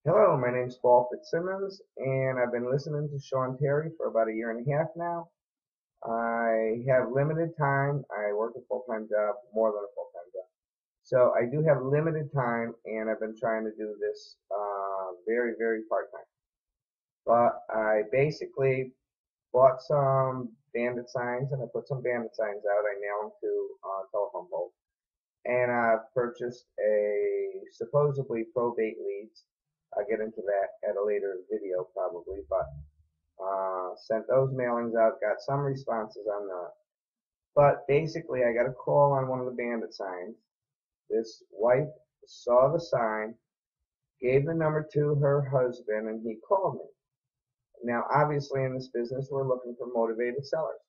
Hello, my name's Flip2Freedom, and I've been listening to Sean Terry for about a year and a half now. I have limited time. I work a full-time job, more than a full-time job. So I do have limited time, and I've been trying to do this very, very part-time. But I basically bought some bandit signs, and I put some bandit signs out. I nailed them to telephone poles. And I've purchased a supposedly probate leads. I'll get into that at a later video probably, but sent those mailings out, got some responses on that. But basically, I got a call on one of the bandit signs. This wife saw the sign, gave the number to her husband, and he called me. Now, obviously, in this business, we're looking for motivated sellers.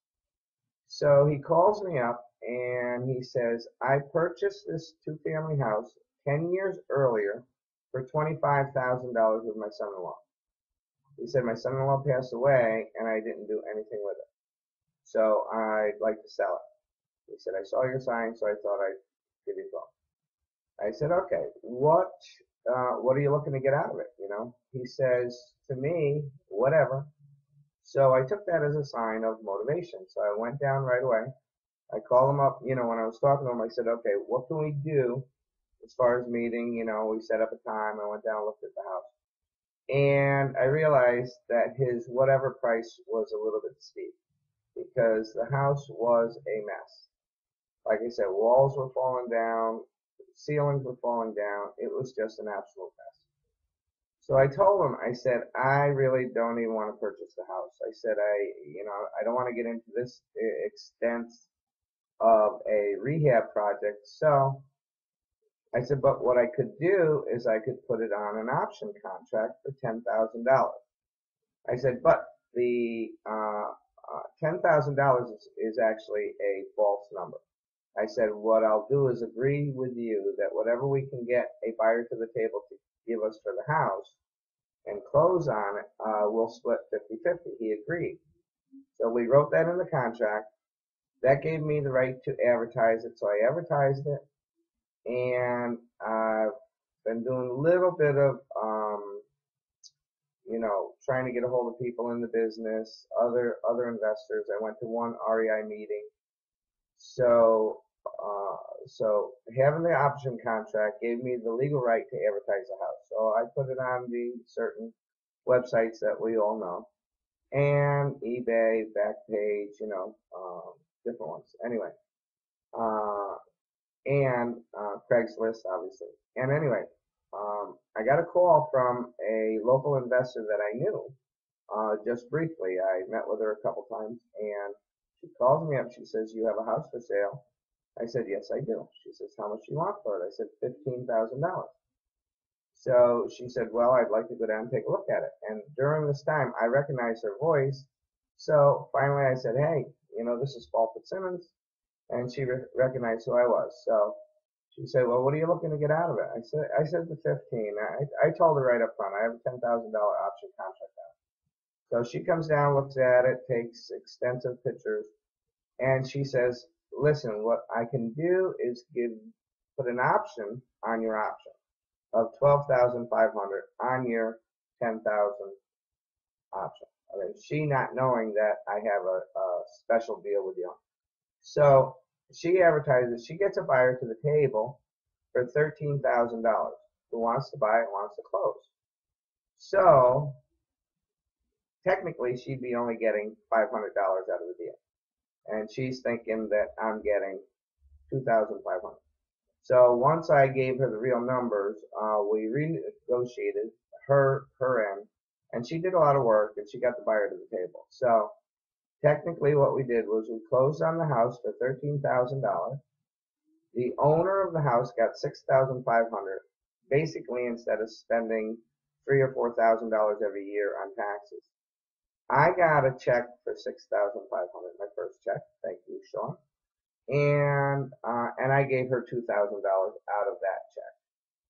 So he calls me up and he says, I purchased this two-family house 10 years earlier for $25,000 with my son-in-law. He said, my son-in-law passed away and I didn't do anything with it. So I'd like to sell it. He said, I saw your sign, so I thought I'd give you a call. I said, okay, what are you looking to get out of it? He says to me, whatever. So I took that as a sign of motivation. So I went down right away. I called him up, when I was talking to him, I said, okay, what can we do as far as meeting? We set up a time. I went down and looked at the house. And I realized that his whatever price was a little bit steep because the house was a mess. Like I said, walls were falling down, ceilings were falling down. It was just an absolute mess. So I told him, I said, I really don't even want to purchase the house. I said, I don't want to get into this extent of a rehab project. So I said, but what I could do is I could put it on an option contract for $10,000. I said, but the $10,000 is actually a false number. I said, what I'll do is agree with you that whatever we can get a buyer to the table to give us for the house and close on it, we'll split 50-50. He agreed. So we wrote that in the contract. That gave me the right to advertise it, so I advertised it, and I've been doing a little bit of, trying to get a hold of people in the business, other investors. I went to one REI meeting. So having the option contract gave me the legal right to advertise the house. So I put it on the certain websites that we all know, and eBay, Backpage, different ones. Anyway, uh, and Craigslist, obviously. And anyway, I got a call from a local investor that I knew just briefly. I met with her a couple times, and she calls me up. She says, "You have a house for sale?" I said, "Yes, I do." She says, "How much do you want for it?" I said, $15,000. So she said, "Well, I'd like to go down and take a look at it." And during this time, I recognized her voice. So finally, I said, "Hey, this is Flip2Freedom," and she recognized who I was. So she said, "Well, what are you looking to get out of it?" I said the 15. I told her right up front, I have a $10,000 option contract on it. So she comes down, looks at it, takes extensive pictures, and she says, "Listen, what I can do is put an option on your option of 12,500 on your 10,000 option." Okay, she not knowing that I have a special deal with you. So she advertises, she gets a buyer to the table for $13,000 who wants to buy it, wants to close. So technically, she'd be only getting $500 out of the deal, and she's thinking that I'm getting 2,500. So once I gave her the real numbers, we renegotiated her end, and she did a lot of work, and she got the buyer to the table. So technically, what we did was we closed on the house for $13,000. The owner of the house got $6,500. Basically, instead of spending $3,000 or $4,000 every year on taxes, I got a check for $6,500. My first check. Thank you, Sean. And I gave her $2,000 out of that check.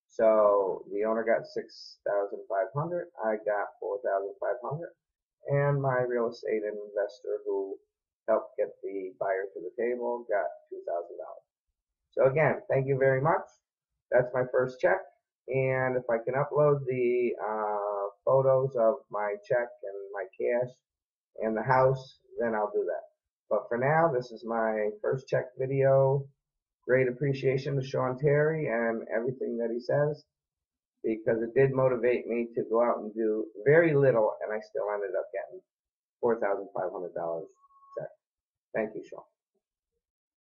So the owner got 6,500. I got 4,500, and my real estate investor who helped get the buyer to the table got $2,000. So again, thank you very much. That's my first check. And if I can upload the photos of my check and my cash and the house, then I'll do that. But for now, this is my first check video. Great appreciation to Sean Terry and everything that he says, because it did motivate me to go out and do very little, and I still ended up getting $4,500 check. Thank you, Sean.